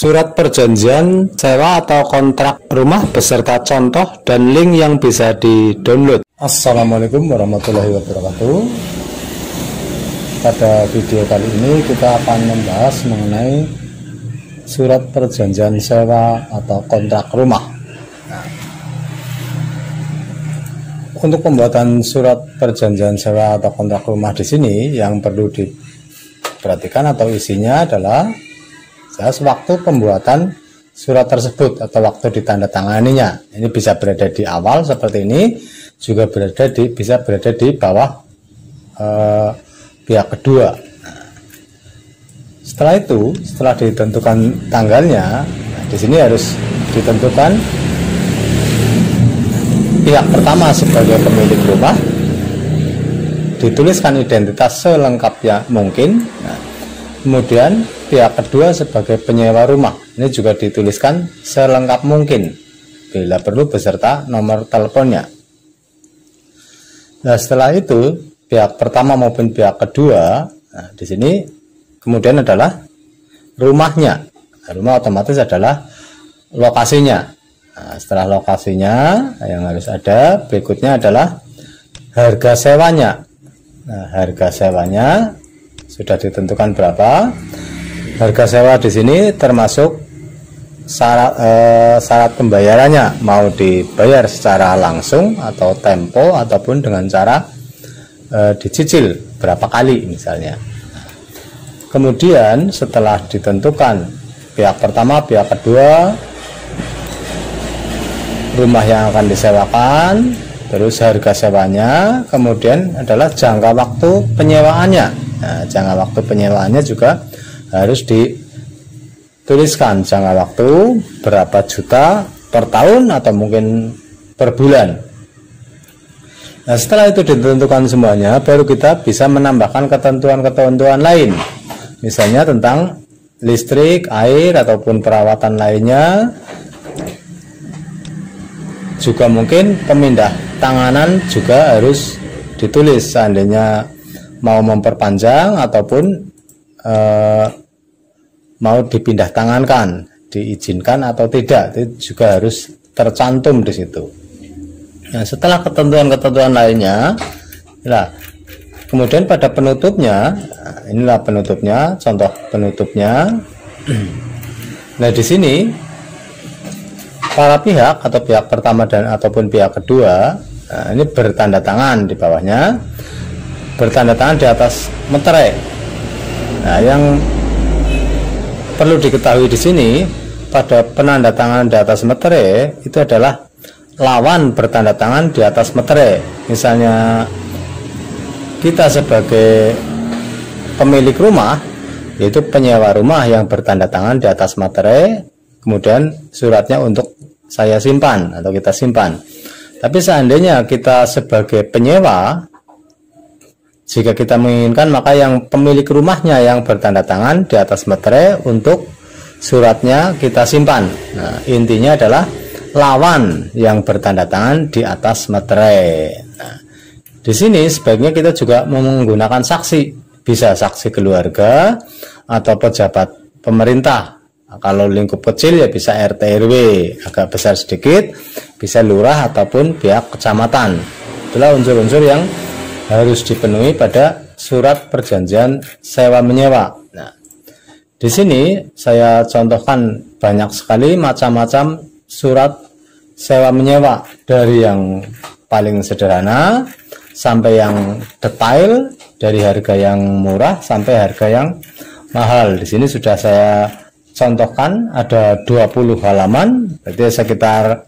surat perjanjian sewa atau kontrak rumah beserta contoh dan link yang bisa di-download. Assalamualaikum warahmatullahi wabarakatuh. Pada video kali ini kita akan membahas mengenai surat perjanjian sewa atau kontrak rumah. Untuk pembuatan surat perjanjian sewa atau kontrak rumah di sini yang perlu diperhatikan atau isinya adalah waktu pembuatan surat tersebut atau waktu ditandatanganinya. Ini bisa berada di awal seperti ini, juga bisa berada di bawah pihak kedua. Setelah itu, setelah ditentukan tanggalnya, di sini harus ditentukan pihak pertama sebagai pemilik rumah, dituliskan identitas selengkapnya mungkin. Kemudian pihak kedua sebagai penyewa rumah, ini juga dituliskan selengkap mungkin, bila perlu beserta nomor teleponnya. Nah, setelah itu pihak pertama maupun pihak kedua, di sini kemudian adalah rumahnya. Rumah otomatis adalah lokasinya. Nah, setelah lokasinya yang harus ada, berikutnya adalah harga sewanya. Nah, harga sewanya sudah ditentukan berapa. Harga sewa di sini termasuk syarat pembayarannya, mau dibayar secara langsung atau tempo ataupun dengan cara dicicil berapa kali misalnya. Kemudian setelah ditentukan pihak pertama, pihak kedua, rumah yang akan disewakan, terus harga sewanya, kemudian adalah jangka waktu penyewaannya. Nah, jangka waktu penyewaannya juga harus dituliskan, jangka waktu berapa juta per tahun atau mungkin per bulan. Nah, setelah itu ditentukan semuanya, baru kita bisa menambahkan ketentuan-ketentuan lain, misalnya tentang listrik, air ataupun perawatan lainnya. Juga mungkin pemindah tanganan juga harus ditulis, seandainya mau memperpanjang ataupun mau dipindah tangankan, diizinkan atau tidak, itu juga harus tercantum di situ. Nah, setelah ketentuan-ketentuan lainnya, kemudian pada penutupnya, inilah penutupnya, contoh penutupnya. Nah, di sini para pihak atau pihak pertama dan ataupun pihak kedua, ini bertanda tangan di bawahnya, bertanda tangan di atas meterai. Nah, yang perlu diketahui di sini, pada penanda tangan di atas meterai itu adalah lawan bertanda tangan di atas meterai. Misalnya kita sebagai pemilik rumah, yaitu penyewa rumah yang bertanda tangan di atas meterai, kemudian suratnya untuk saya simpan atau kita simpan. Tapi seandainya kita sebagai penyewa, jika kita menginginkan, maka yang pemilik rumahnya yang bertanda tangan di atas meterai untuk suratnya kita simpan. Nah, intinya adalah lawan yang bertanda tangan di atas meterai. Nah, di sini sebaiknya kita juga menggunakan saksi, bisa saksi keluarga atau pejabat pemerintah. Nah, kalau lingkup kecil ya bisa RT RW, agak besar sedikit bisa lurah ataupun pihak kecamatan. Itulah unsur-unsur yang harus dipenuhi pada surat perjanjian sewa menyewa. Nah, di sini saya contohkan banyak sekali macam-macam surat sewa menyewa, dari yang paling sederhana sampai yang detail, dari harga yang murah sampai harga yang mahal. Di sini sudah saya contohkan ada 20 halaman, berarti sekitar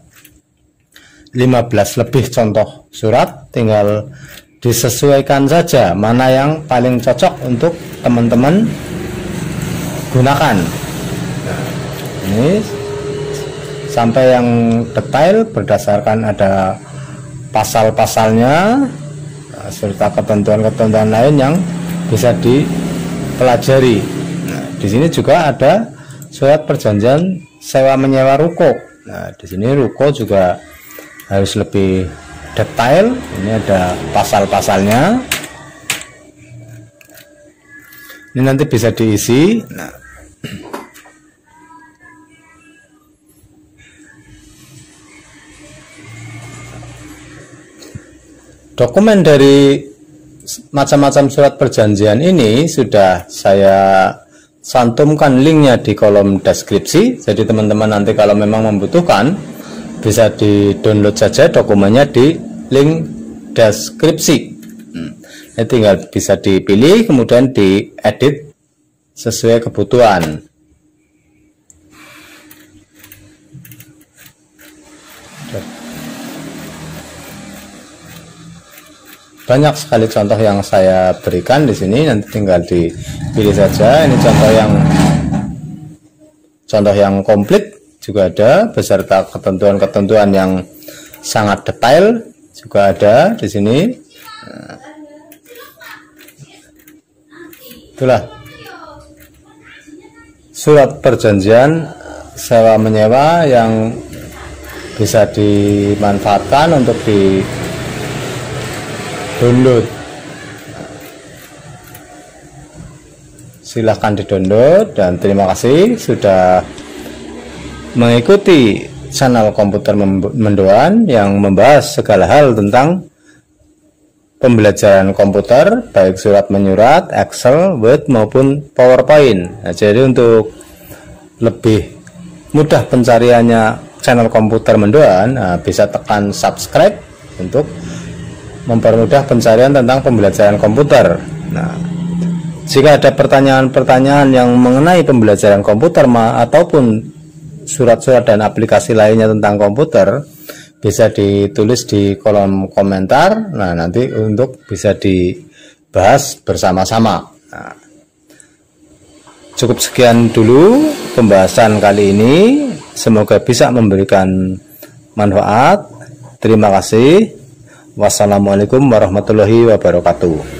15 lebih contoh surat, tinggal disesuaikan saja mana yang paling cocok untuk teman-teman gunakan. Ini sampai yang detail berdasarkan ada pasal-pasalnya, serta ketentuan-ketentuan lain yang bisa dipelajari. Nah, di sini juga ada surat perjanjian sewa menyewa ruko. Nah, di sini ruko juga harus lebih detail. Ini ada pasal-pasalnya. Ini nanti bisa diisi. Nah, Dokumen dari macam-macam surat perjanjian ini sudah saya cantumkan linknya di kolom deskripsi. Jadi teman-teman nanti kalau memang membutuhkan bisa di-download saja dokumennya di link deskripsi. Ini tinggal bisa dipilih kemudian diedit sesuai kebutuhan. Banyak sekali contoh yang saya berikan di sini, nanti tinggal dipilih saja. Ini contoh yang komplit juga ada beserta ketentuan-ketentuan yang sangat detail juga ada di sini. Itulah surat perjanjian sewa menyewa yang bisa dimanfaatkan untuk di download. Silahkan di download dan terima kasih sudah mengikuti channel Komputer Mendoan yang membahas segala hal tentang pembelajaran komputer, baik surat menyurat, Excel, Word maupun PowerPoint. Nah, jadi untuk lebih mudah pencariannya channel Komputer Mendoan, bisa tekan subscribe untuk mempermudah pencarian tentang pembelajaran komputer. Nah, jika ada pertanyaan-pertanyaan yang mengenai pembelajaran komputer ataupun surat-surat dan aplikasi lainnya tentang komputer, bisa ditulis di kolom komentar. Nah, nanti untuk bisa dibahas bersama-sama. Nah, cukup sekian dulu pembahasan kali ini. Semoga bisa memberikan manfaat. Terima kasih. Wassalamualaikum warahmatullahi wabarakatuh.